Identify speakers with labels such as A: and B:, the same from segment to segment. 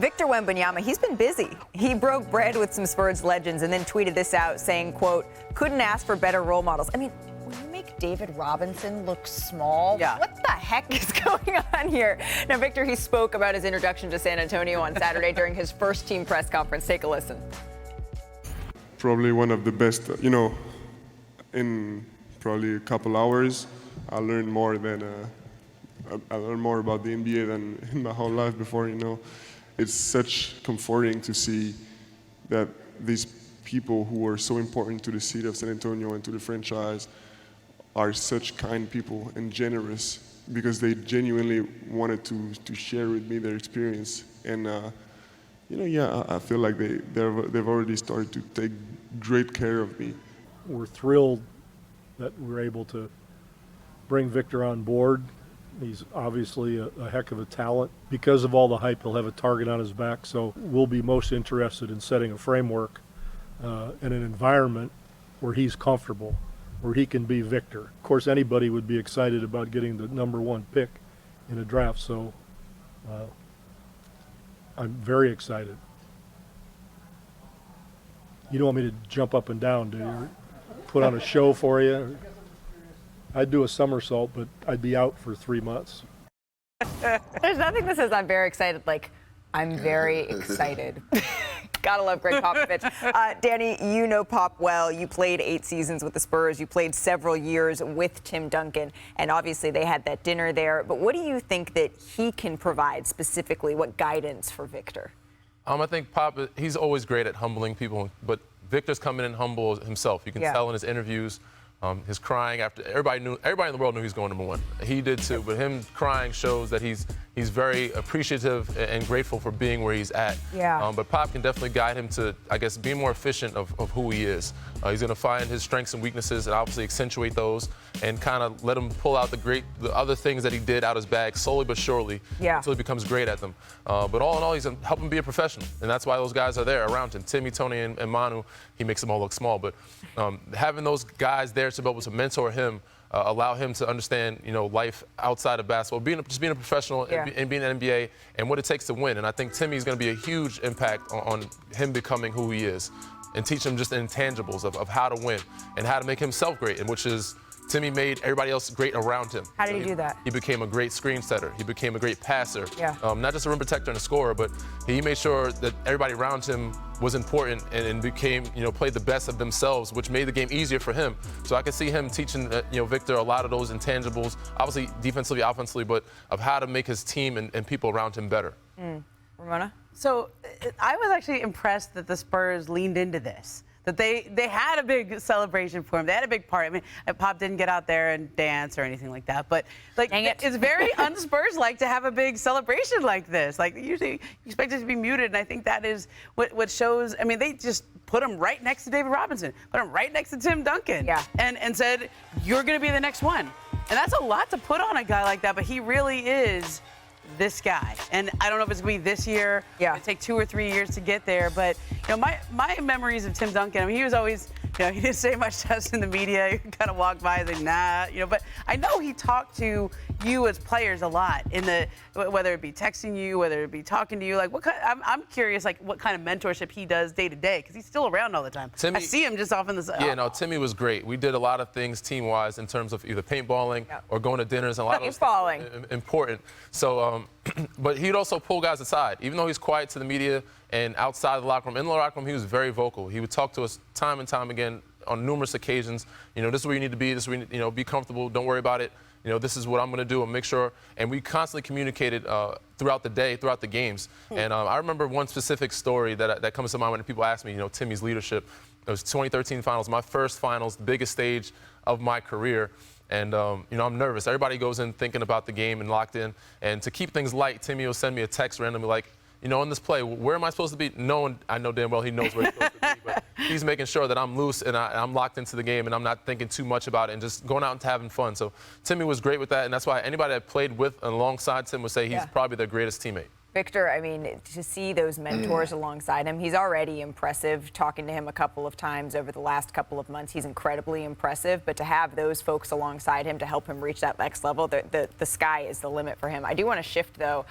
A: Victor Wembanyama, he's been busy. He broke bread with some Spurs legends and then tweeted this out saying, quote, couldn't ask for better role models. I mean, when you make David Robinson look small, what the heck is going on here? Now, Victor, he spoke about his introduction to San Antonio on Saturday during his first team press conference. Take a listen.
B: Probably one of the best, in probably a couple hours, I learned more I learned more about the NBA than in my whole life before, It's such comforting to see that these people who are so important to the city of San Antonio and to the franchise are such kind people and generous because they genuinely wanted to share with me their experience. And, I feel like they've already started to take great care of me.
C: We're thrilled that we're able to bring Victor on board. He's obviously a heck of a talent. Because of all the hype, he'll have a target on his back. So we'll be most interested in setting a framework and an environment where he's comfortable, where he can be Victor. Of course, anybody would be excited about getting the #1 pick in a draft. So I'm very excited. You don't want me to jump up and down, do you? Put on a show for you? I'd do a somersault, but I'd be out for 3 months.
A: There's nothing that says I'm very excited like I'm very excited. Gotta love Greg Popovich. Danny, you know Pop well. You played 8 seasons with the Spurs. You played several years with Tim Duncan, and obviously they had that dinner there. But what do you think that he can provide specifically? What guidance for Victor?
D: I think Pop, he's always great at humbling people, but Victor's coming in humble himself. You can tell in his interviews. His crying after everybody in the world knew he was going #1. He did too, but him crying shows that he's very appreciative and grateful for being where he's at. But Pop can definitely guide him to, I guess, be more efficient of who he is. He's going to find his strengths and weaknesses and obviously accentuate those and kind of let him pull out the other things that he did out of his bag slowly but surely until he becomes great at them. But all in all, he's going to help him be a professional, and that's why those guys are there around him. Timmy, Tony, and Manu, he makes them all look small. But having those guys there to be able to mentor him, allow him to understand, life outside of basketball, just being a professional and being an NBA and what it takes to win. And I think Timmy's going to be a huge impact on him becoming who he is and teach him just the intangibles of how to win and how to make himself great, and which is Timmy made everybody else great around him.
A: How did he do that?
D: He became a great screen setter. He became a great passer. Not just a rim protector and a scorer, but he made sure that everybody around him was important and became, played the best of themselves, which made the game easier for him. So I could see him teaching, Victor a lot of those intangibles, obviously defensively, offensively, but of how to make his team and people around him better.
A: Ramona?
E: So I was actually impressed that the Spurs leaned into this, that they had a big celebration for him. They had a big party. I mean, Pop didn't get out there and dance or anything like that, but it's very un-Spurs-like to have a big celebration like this. Like, usually you expect it to be muted, and I think that is what shows. I mean, they just put him right next to David Robinson, put him right next to Tim Duncan, and said, you're going to be the next one. And that's a lot to put on a guy like that, but he really is this guy. And I don't know if it's going to be this year. It'll take 2 or 3 years to get there. But, my memories of Tim Duncan, I mean, he was always, he didn't say much to us in the media. He kind of walked by and said, nah, but I know he talked to you as players a lot whether it be texting you, whether it be talking to you. Like, I'm curious, like, what kind of mentorship he does day to day, because he's still around all the time. I see him just off in the
D: Timmy was great. We did a lot of things team-wise in terms of either paintballing or going to dinners, and a lot of those important. So, but he'd also pull guys aside. Even though he's quiet to the media and outside the locker room, in the locker room, he was very vocal. He would talk to us time and time again on numerous occasions. This is where you need to be. This is where you need, be comfortable. Don't worry about it. This is what I'm going to do and make sure. And we constantly communicated throughout the day, throughout the games. And I remember one specific story that comes to mind when people ask me, Timmy's leadership. It was 2013 finals, my first finals, the biggest stage of my career. And, I'm nervous. Everybody goes in thinking about the game and locked in. And to keep things light, Timmy will send me a text randomly like, on this play, where am I supposed to be? I know damn well he knows where he's supposed to be, but he's making sure that I'm loose and I'm locked into the game and I'm not thinking too much about it and just going out and having fun. So Timmy was great with that, and that's why anybody that played with and alongside Tim would say he's probably their greatest teammate.
A: Victor, I mean, to see those mentors alongside him, he's already impressive. Talking to him a couple of times over the last couple of months, he's incredibly impressive. But to have those folks alongside him to help him reach that next level, the sky is the limit for him. I do want to shift, though,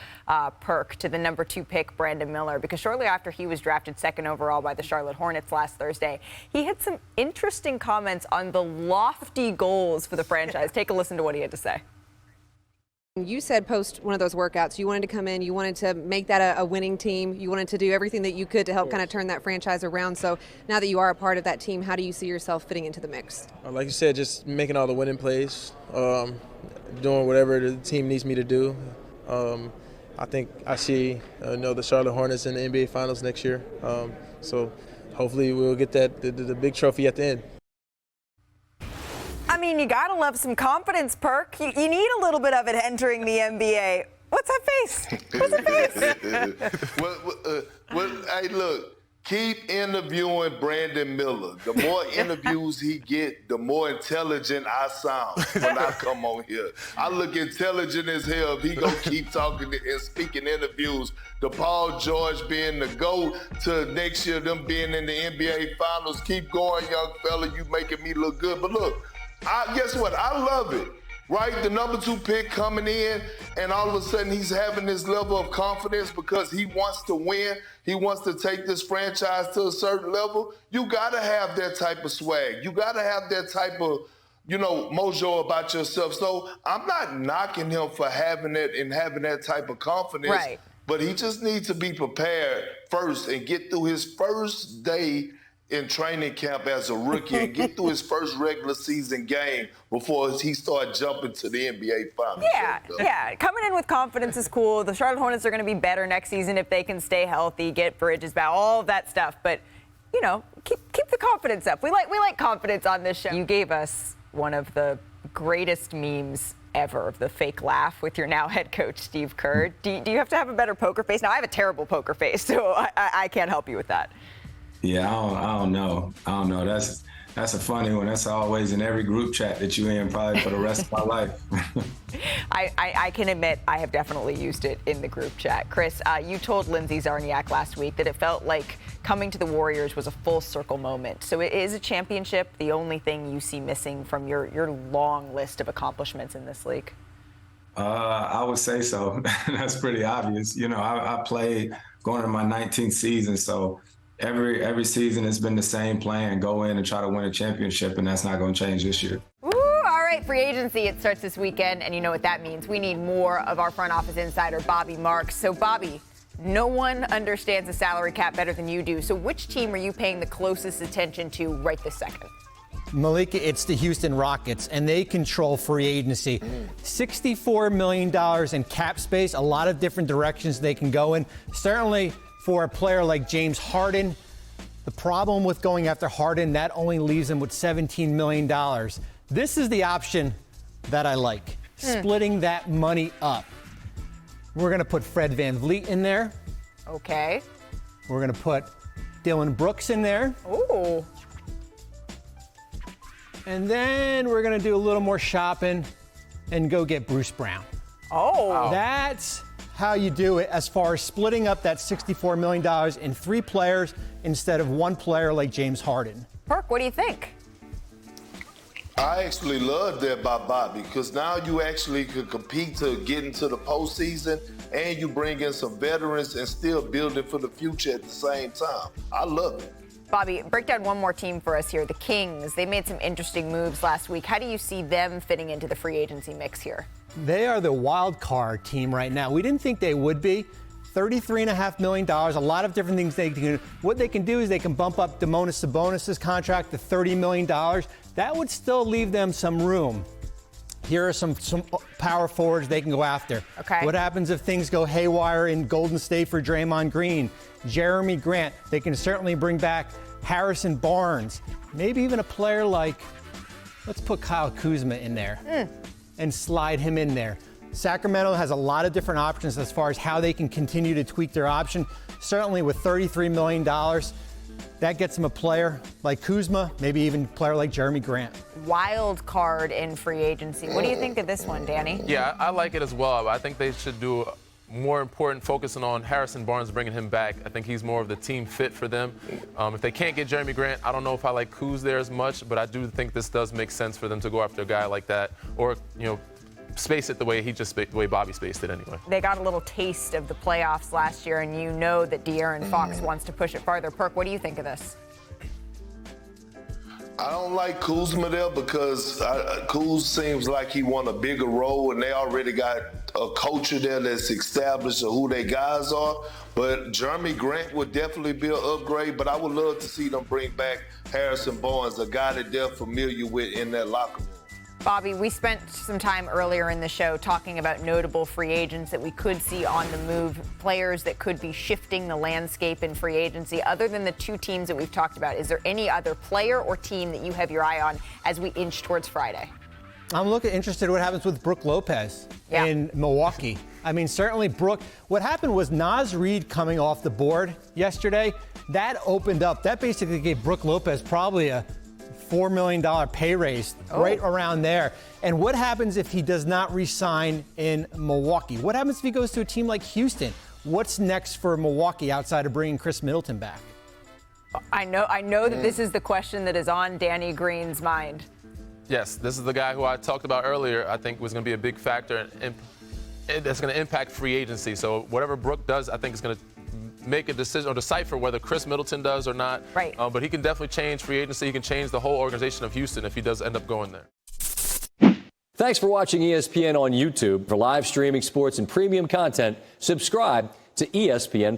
A: Perk, to the number 2 pick, Brandon Miller, because shortly after he was drafted 2nd overall by the Charlotte Hornets last Thursday, he had some interesting comments on the lofty goals for the franchise. Take a listen to what he had to say.
F: You said post one of those workouts, you wanted to come in, you wanted to make that a winning team, you wanted to do everything that you could to help kind of turn that franchise around. So now that you are a part of that team, how do you see yourself fitting into the mix?
G: Like you said, just making all the winning plays, doing whatever the team needs me to do. I think I see the Charlotte Hornets in the NBA Finals next year. So hopefully we'll get the big trophy at the end.
A: I mean, you gotta love some confidence, Perk. You need a little bit of it entering the NBA. What's that face? What's that face?
H: Hey, look, keep interviewing Brandon Miller. The more interviews he get, the more intelligent I sound when I come on here. I look intelligent as hell if he gonna keep talking and speaking interviews. The Paul George being the GOAT to next year, them being in the NBA Finals. Keep going, young fella. You making me look good. But look, guess what? I love it, right? The number 2 pick coming in, and all of a sudden he's having this level of confidence because he wants to win. He wants to take this franchise to a certain level. You got to have that type of swag. You got to have that type of, mojo about yourself. So I'm not knocking him for having it and having that type of confidence.
A: Right.
H: But he just needs to be prepared first and get through his first day in training camp as a rookie and get through his first regular season game before he started jumping to the NBA Finals.
A: Yeah. Coming in with confidence is cool. The Charlotte Hornets are going to be better next season if they can stay healthy, get Bridges back, all of that stuff. But, keep the confidence up. We like confidence on this show. You gave us one of the greatest memes ever, the fake laugh with your now head coach, Steve Kerr. Do you have to have a better poker face? Now, I have a terrible poker face, so I can't help you with that.
I: Yeah, I don't know. That's a funny one. That's always in every group chat that you in probably for the rest of my life.
A: I can admit I have definitely used it in the group chat. Chris, you told Lindsay Zarniak last week that it felt like coming to the Warriors was a full circle moment. So is a championship the only thing you see missing from your long list of accomplishments in this league?
I: I would say so. That's pretty obvious. I played going to my 19th season, so every season it's been the same plan, go in and try to win a championship, and that's not going to change this year.
A: Ooh, all right, free agency, it starts this weekend, and you know what that means. We need more of our front office insider, Bobby Marks. So, Bobby, no one understands the salary cap better than you do. So which team are you paying the closest attention to right this second?
J: Malika, it's the Houston Rockets, and they control free agency. $64 million in cap space, a lot of different directions they can go in. Certainly, for a player like James Harden, the problem with going after Harden, that only leaves him with $17 million. This is the option that I like, splitting that money up. We're going to put Fred VanVleet in there.
A: Okay.
J: We're going to put Dylan Brooks in there.
A: Ooh.
J: And then we're going to do a little more shopping and go get Bruce Brown.
A: Oh. Wow.
J: That's how you do it as far as splitting up that $64 million in 3 players instead of 1 player like James Harden.
A: Perk, what do you think?
H: I actually love that by Bobby because now you actually could compete to get into the postseason and you bring in some veterans and still building for the future at the same time. I love it.
A: Bobby, break down one more team for us here, the Kings. They made some interesting moves last week. How do you see them fitting into the free agency mix here?
J: They are the wild card team right now. We didn't think they would be. $33.5 million, a lot of different things they can do. What they can do is they can bump up Domantas Sabonis' contract to $30 million. That would still leave them some room. Here are some power forwards they can go after.
A: Okay.
J: What happens if things go haywire in Golden State for Draymond Green? Jeremy Grant. They can certainly bring back Harrison Barnes. Maybe even a player like, let's put Kyle Kuzma in there and slide him in there. Sacramento has a lot of different options as far as how they can continue to tweak their option. Certainly with $33 million, that gets them a player like Kuzma, maybe even a player like Jeremy Grant.
A: Wild card in free agency. What do you think of this one, Danny?
D: Yeah, I like it as well. I think they should do more important focusing on Harrison Barnes, bringing him back. I think he's more of the team fit for them. If they can't get Jeremy Grant, I don't know if I like Kuz there as much, but I do think this does make sense for them to go after a guy like that, or space it the way the way Bobby spaced it anyway.
A: They got a little taste of the playoffs last year, and you know that De'Aaron Fox wants to push it farther. Perk, what do you think of this?
H: I don't like Kuzma there because Kuz seems like he want a bigger role, and they already got a culture there that's established of who their guys are. But Jeremy Grant would definitely be an upgrade, but I would love to see them bring back Harrison Barnes, a guy that they're familiar with in that locker room.
A: Bobby, we spent some time earlier in the show talking about notable free agents that we could see on the move, players that could be shifting the landscape in free agency. Other than the two teams that we've talked about, is there any other player or team that you have your eye on as we inch towards Friday?
J: I'm interested in what happens with Brook Lopez in Milwaukee. I mean, certainly Brook. What happened was Naz Reid coming off the board yesterday. That opened up. That basically gave Brook Lopez probably a $4 million pay raise right around there. And what happens if he does not re-sign in Milwaukee? What happens if he goes to a team like Houston? What's next for Milwaukee outside of bringing Chris Middleton back?
A: I know that this is the question that is on Danny Green's mind.
D: Yes, this is the guy who I talked about earlier. I think was going to be a big factor, and that's going to impact free agency. So whatever Brook does, I think is going to make a decision or decipher whether Chris Middleton does or not.
A: Right.
D: But he can definitely change free agency. He can change the whole organization of Houston if he does end up going there.
K: Thanks for watching ESPN on YouTube. For live streaming sports and premium content, subscribe to ESPN+.